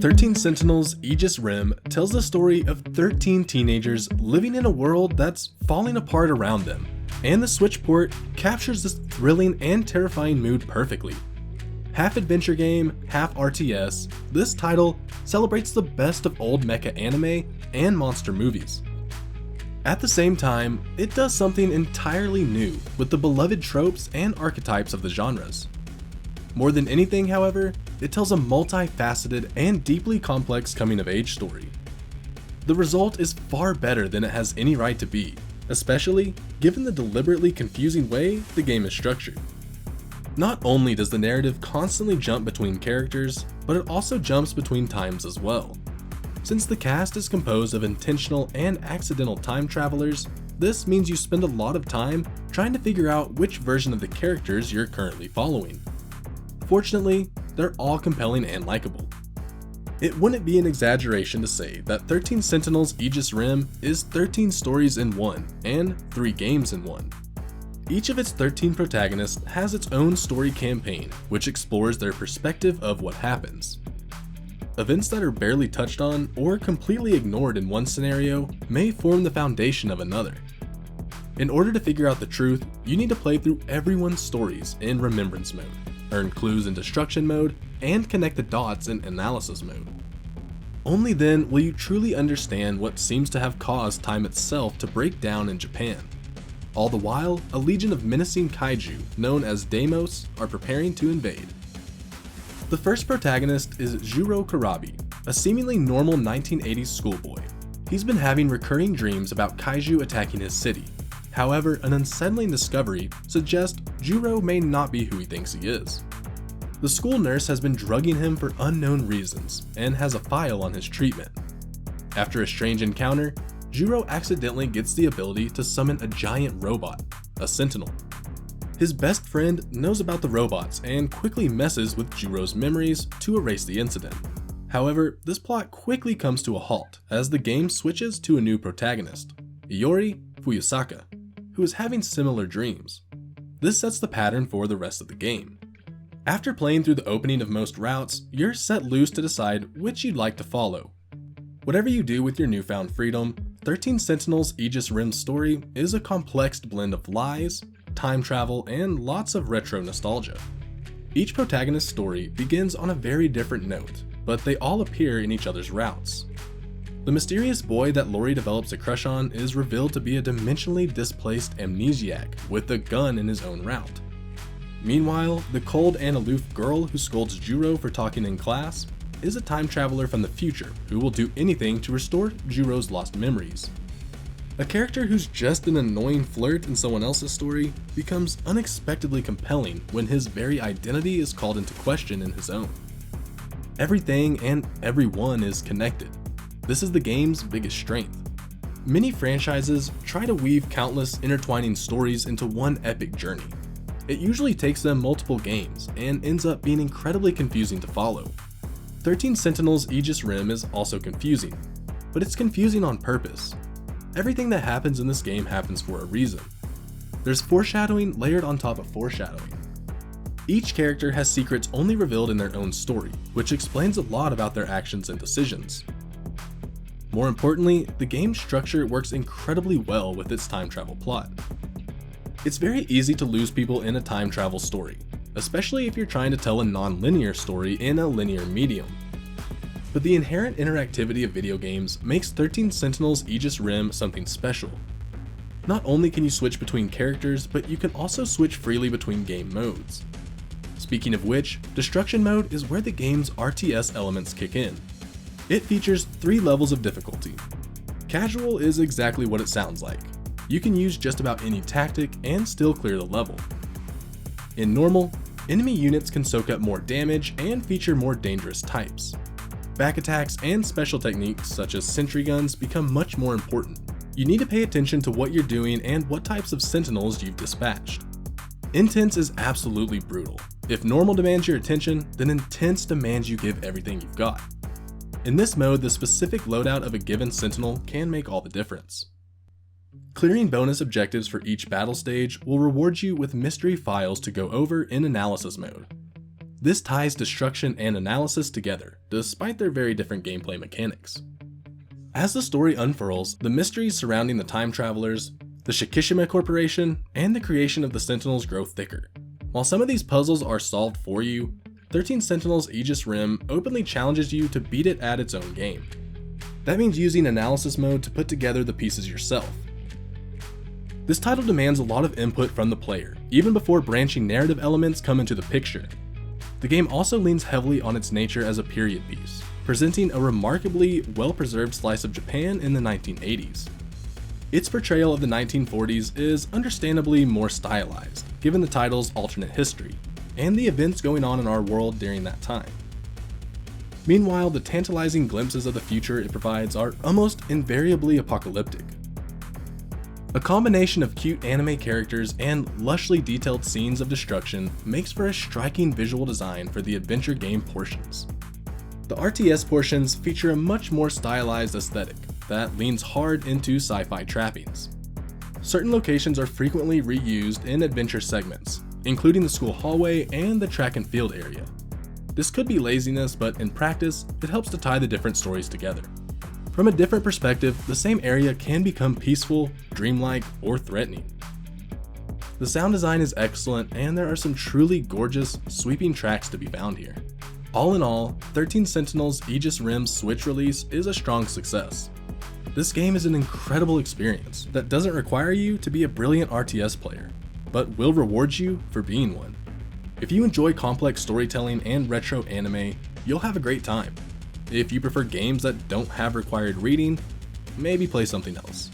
13 Sentinels Aegis Rim tells the story of 13 teenagers living in a world that's falling apart around them, and the Switch port captures this thrilling and terrifying mood perfectly. Half adventure game, half RTS, this title celebrates the best of old mecha anime and monster movies. At the same time, it does something entirely new with the beloved tropes and archetypes of the genres. More than anything, however, it tells a multifaceted and deeply complex coming-of-age story. The result is far better than it has any right to be, especially given the deliberately confusing way the game is structured. Not only does the narrative constantly jump between characters, but it also jumps between times as well. Since the cast is composed of intentional and accidental time travelers, this means you spend a lot of time trying to figure out which version of the characters you're currently following. Fortunately, they're all compelling and likable. It wouldn't be an exaggeration to say that 13 Sentinels Aegis Rim is 13 stories in one, and 3 games in one. Each of its 13 protagonists has its own story campaign, which explores their perspective of what happens. Events that are barely touched on or completely ignored in one scenario may form the foundation of another. In order to figure out the truth, you need to play through everyone's stories in Remembrance mode, earn clues in Destruction mode, and connect the dots in Analysis mode. Only then will you truly understand what seems to have caused time itself to break down in Japan. All the while, a legion of menacing kaiju, known as Deimos, are preparing to invade. The first protagonist is Juro Karabi, a seemingly normal 1980s schoolboy. He's been having recurring dreams about kaiju attacking his city. However, an unsettling discovery suggests Juro may not be who he thinks he is. The school nurse has been drugging him for unknown reasons and has a file on his treatment. After a strange encounter, Juro accidentally gets the ability to summon a giant robot, a Sentinel. His best friend knows about the robots and quickly messes with Juro's memories to erase the incident. However, this plot quickly comes to a halt as the game switches to a new protagonist, Iori Fuyusaka, who is having similar dreams. This sets the pattern for the rest of the game. After playing through the opening of most routes, you're set loose to decide which you'd like to follow. Whatever you do with your newfound freedom, 13 Sentinels Aegis Rim's story is a complex blend of lies, time travel, and lots of retro nostalgia. Each protagonist's story begins on a very different note, but they all appear in each other's routes. The mysterious boy that Lori develops a crush on is revealed to be a dimensionally displaced amnesiac with a gun in his own route. Meanwhile, the cold and aloof girl who scolds Juro for talking in class is a time traveler from the future who will do anything to restore Juro's lost memories. A character who's just an annoying flirt in someone else's story becomes unexpectedly compelling when his very identity is called into question in his own. Everything and everyone is connected. This is the game's biggest strength. Many franchises try to weave countless intertwining stories into one epic journey. It usually takes them multiple games and ends up being incredibly confusing to follow. 13 Sentinels Aegis Rim is also confusing, but it's confusing on purpose. Everything that happens in this game happens for a reason. There's foreshadowing layered on top of foreshadowing. Each character has secrets only revealed in their own story, which explains a lot about their actions and decisions. More importantly, the game's structure works incredibly well with its time travel plot. It's very easy to lose people in a time travel story, especially if you're trying to tell a non-linear story in a linear medium. But the inherent interactivity of video games makes 13 Sentinels Aegis Rim something special. Not only can you switch between characters, but you can also switch freely between game modes. Speaking of which, Destruction mode is where the game's RTS elements kick in. It features 3 levels of difficulty. Casual is exactly what it sounds like. You can use just about any tactic and still clear the level. In normal, enemy units can soak up more damage and feature more dangerous types. Back attacks and special techniques such as sentry guns become much more important. You need to pay attention to what you're doing and what types of sentinels you've dispatched. Intense is absolutely brutal. If normal demands your attention, then intense demands you give everything you've got. In this mode, the specific loadout of a given sentinel can make all the difference. Clearing bonus objectives for each battle stage will reward you with mystery files to go over in Analysis mode. This ties destruction and analysis together, despite their very different gameplay mechanics. As the story unfurls, the mysteries surrounding the time travelers, the Shikishima Corporation, and the creation of the Sentinels grow thicker. While some of these puzzles are solved for you, 13 Sentinels Aegis Rim openly challenges you to beat it at its own game. That means using analysis mode to put together the pieces yourself. This title demands a lot of input from the player, even before branching narrative elements come into the picture. The game also leans heavily on its nature as a period piece, presenting a remarkably well-preserved slice of Japan in the 1980s. Its portrayal of the 1940s is understandably more stylized, given the title's alternate history, and the events going on in our world during that time. Meanwhile, the tantalizing glimpses of the future it provides are almost invariably apocalyptic. A combination of cute anime characters and lushly detailed scenes of destruction makes for a striking visual design for the adventure game portions. The RTS portions feature a much more stylized aesthetic that leans hard into sci-fi trappings. Certain locations are frequently reused in adventure segments, including the school hallway and the track and field area. This could be laziness, but in practice, it helps to tie the different stories together. From a different perspective, the same area can become peaceful, dreamlike, or threatening. The sound design is excellent, and there are some truly gorgeous, sweeping tracks to be found here. All in all, 13 Sentinels Aegis Rim's Switch release is a strong success. This game is an incredible experience that doesn't require you to be a brilliant RTS player, but will reward you for being one. If you enjoy complex storytelling and retro anime, you'll have a great time. If you prefer games that don't have required reading, maybe play something else.